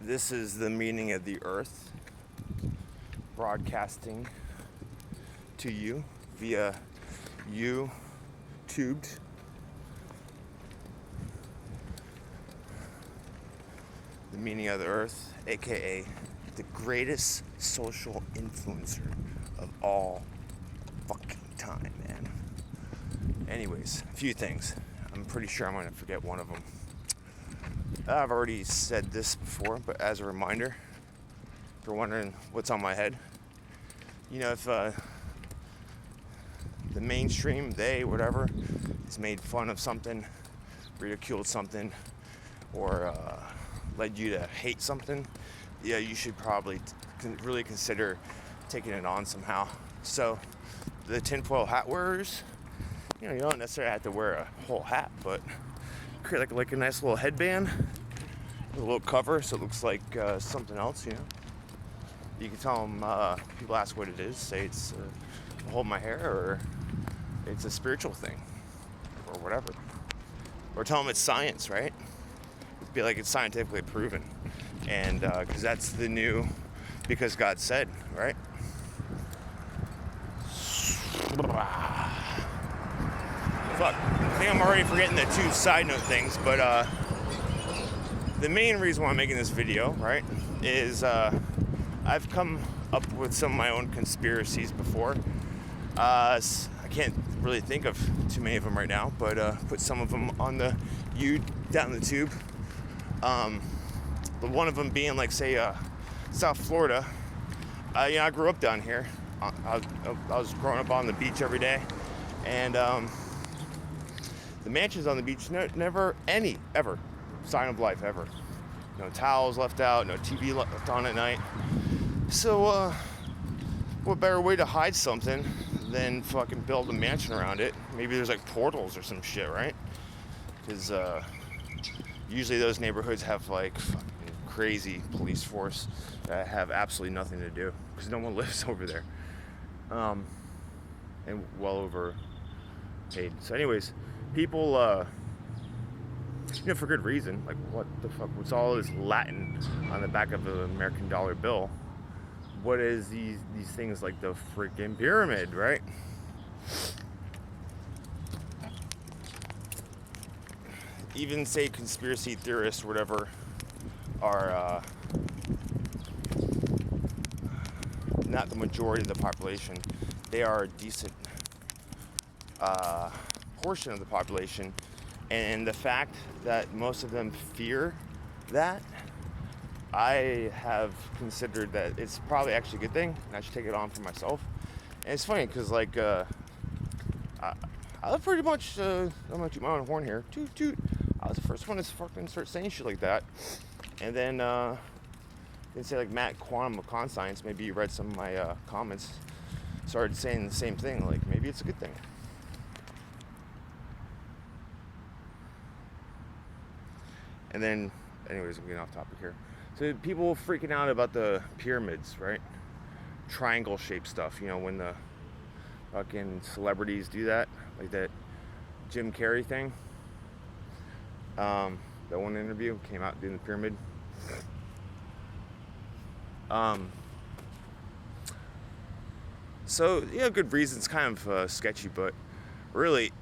This is the meaning of the earth broadcasting to you via YouTube. The meaning of the earth, aka the greatest social influencer of all fucking time, man. Anyways, a few things. I'm pretty sure I'm going to forget one of them. I've already said this before, but as a reminder, if you're wondering what's on my head, you know, if the mainstream, whatever, has made fun of something, ridiculed something, or led you to hate something, yeah, you should probably really consider taking it on somehow. So, the tinfoil hat wearers, you know, you don't necessarily have to wear a whole hat, but create like a nice little headband with a little cover so it looks like something else, you know. You can tell them, people ask what it is, say it's to hold my hair, or it's a spiritual thing, or whatever. Or tell them it's science, right? It'd be like it's scientifically proven. And because that's the new, because God said, right? Fuck, I think I'm already forgetting the two side note things, but the main reason why I'm making this video, right, is I've come up with some of my own conspiracies before. I can't really think of too many of them right now, but put some of them on the down the tube. But one of them being like, say, South Florida. You know, I grew up down here. I was growing up on the beach every day, and the mansions on the beach, never ever sign of life ever. No towels left out, no TV left on at night. So, what better way to hide something than fucking build a mansion around it? Maybe there's like portals or some shit, right? Because usually those neighborhoods have like fucking crazy police force that have absolutely nothing to do because no one lives over there, and well overpaid. So, anyways, people, you know, for good reason. Like, what the fuck? What's all this Latin on the back of an American dollar bill? What is these things like the freaking pyramid, right? Even say conspiracy theorists or whatever are not the majority of the population. They are a decent portion of the population, and the fact that most of them fear that, I have considered that it's probably actually a good thing, and I should take it on for myself. And it's funny because, like, I pretty much, I'm gonna toot my own horn here, toot toot. I was the first one to fucking start saying shit like that, and then say like Matt Quantum of Conscience, maybe you read some of my comments, started saying the same thing, like maybe it's a good thing. And then, anyways, I'm getting off topic here. So people freaking out about the pyramids, right? Triangle-shaped stuff, you know, when the fucking celebrities do that, like that Jim Carrey thing. That one interview came out doing the pyramid. So, yeah, good reasons, kind of sketchy, but really,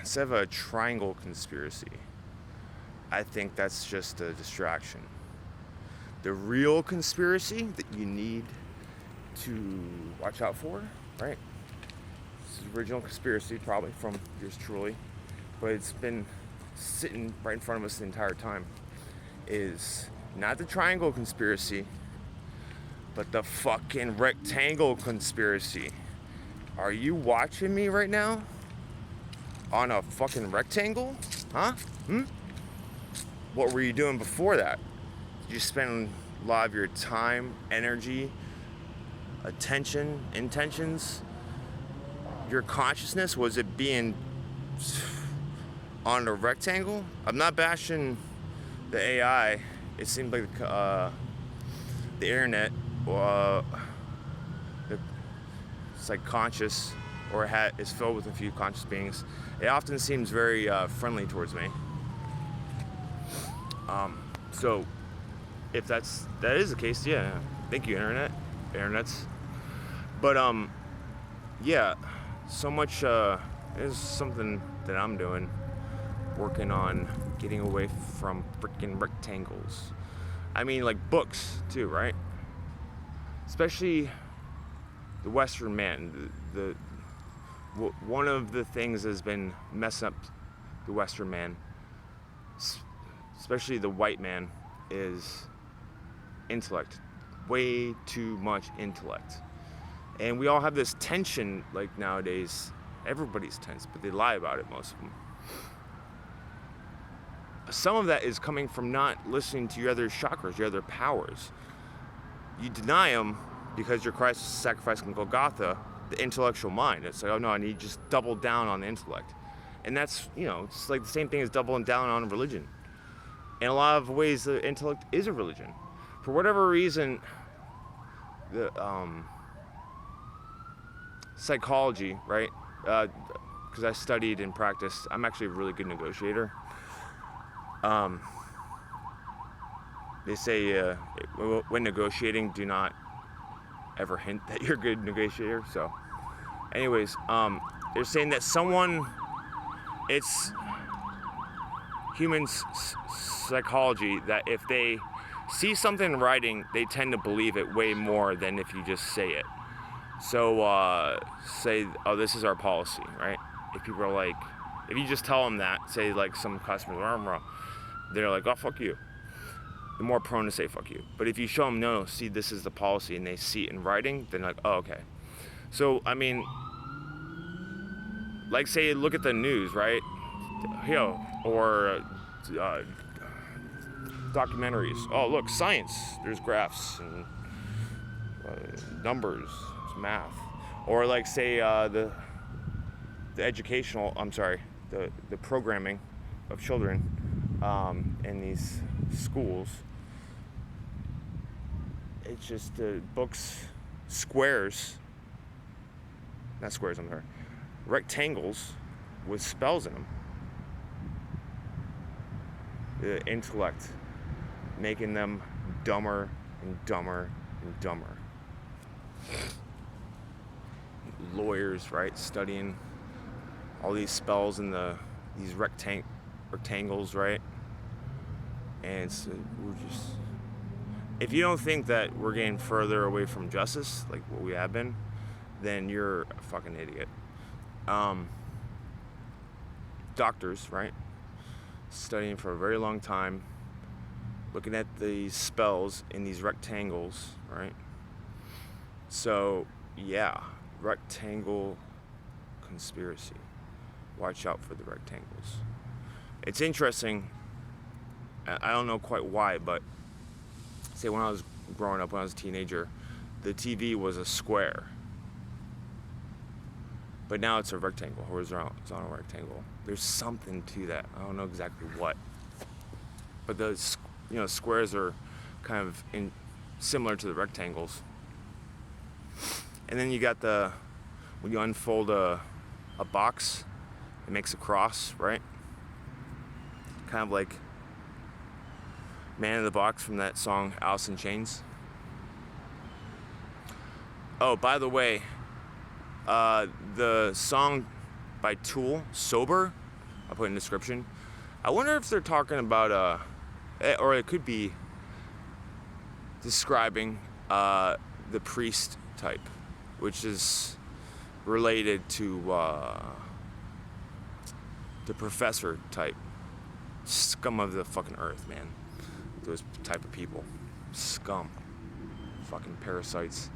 instead of a triangle conspiracy, I think that's just a distraction. The real conspiracy that you need to watch out for, right? This is the original conspiracy, probably from yours truly, but it's been sitting right in front of us the entire time, is not the triangle conspiracy, but the fucking rectangle conspiracy. Are you watching me right now? On a fucking rectangle? Huh? What were you doing before that? Did you spend a lot of your time, energy, attention, intentions, your consciousness, was it being on a rectangle? I'm not bashing the AI. It seemed like the internet, it's like conscious, or is filled with a few conscious beings. It often seems very friendly towards me. So if that is the case, yeah. Thank you, internets. But yeah, so much is something that I'm doing, working on getting away from freaking rectangles. I mean, like books too, right? Especially the Western man. One of the things that's been messing up the Western man, especially the white man, is intellect. Way too much intellect. And we all have this tension, like nowadays. Everybody's tense, but they lie about it, most of them. Some of that is coming from not listening to your other chakras, your other powers. You deny them because your Christ sacrifice on Golgotha, the intellectual mind. It's like, oh no, I need to just double down on the intellect. And that's, it's like the same thing as doubling down on religion. In a lot of ways, the intellect is a religion. For whatever reason, the psychology, right? Because I studied and practiced. I'm actually a really good negotiator. They say when negotiating, do not ever hint that you're a good negotiator. So, anyways, they're saying that it's human psychology that if they see something in writing, they tend to believe it way more than if you just say it. So say, oh, this is our policy, right? If people are like, if you just tell them that, say like some customers, they're like, oh, fuck you. They're more prone to say fuck you. But if you show them, no, see, this is the policy, and they see it in writing, then like, oh, okay. So, I mean, like say, look at the news, right? Or documentaries. Oh, look, science. There's graphs and numbers, math. Or like say the programming of children in these schools. It's just books, rectangles with spells in them. The intellect, making them dumber and dumber and dumber. Lawyers, right, studying all these spells in these rectangles, right? And we're just, if you don't think that we're getting further away from justice, like what we have been, then you're a fucking idiot. Doctors, right? Studying for a very long time, looking at these spells in these rectangles, right? So, yeah, rectangle conspiracy. Watch out for the rectangles. It's interesting. I don't know quite why, but say when I was growing up, when I was a teenager, the TV was a square. But now it's a rectangle, horizontal rectangle. There's something to that. I don't know exactly what. But the squares are kind of similar to the rectangles. And then you got when you unfold a box, it makes a cross, right? Kind of like Man in the Box from that song Alice in Chains. Oh, by the way, the song by Tool, Sober, I'll put in the description. I wonder if they're talking about, or it could be describing the priest type, which is related to the professor type. Scum of the fucking earth, man. Those type of people. Scum. Fucking parasites.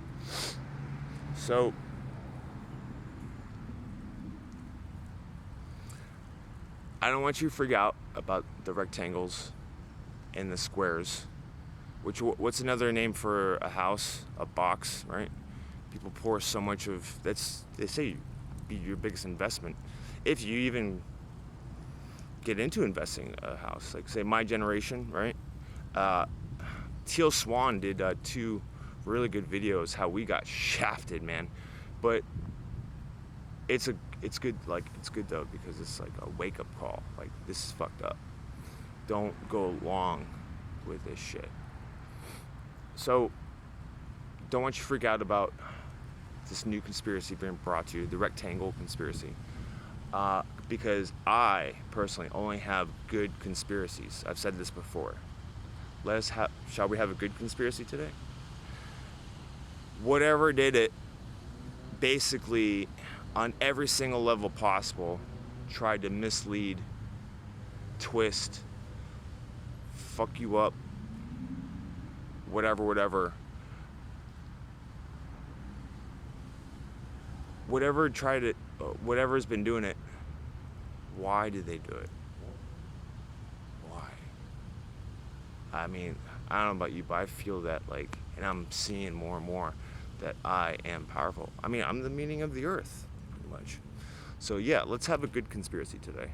So, I don't want you to freak out about the rectangles and the squares. What's another name for a house? A box, right? People pour so much of that's. They say be your biggest investment, if you even get into investing a house. Like say my generation, right? Teal Swan did 2 really good videos how we got shafted, man. But it's good. Like it's good though because it's like a wake up call. Like this is fucked up. Don't go along with this shit. So don't want you to freak out about this new conspiracy being brought to you, the rectangle conspiracy. Because I personally only have good conspiracies. I've said this before. Shall we have a good conspiracy today? Whatever did it, basically, on every single level possible, tried to mislead, twist, fuck you up, whatever. Whatever's been doing it, why did they do it? Why? I mean, I don't know about you, but I feel that, like, and I'm seeing more and more that I am powerful. I mean, I'm the meaning of the earth, pretty much. So yeah, let's have a good conspiracy today.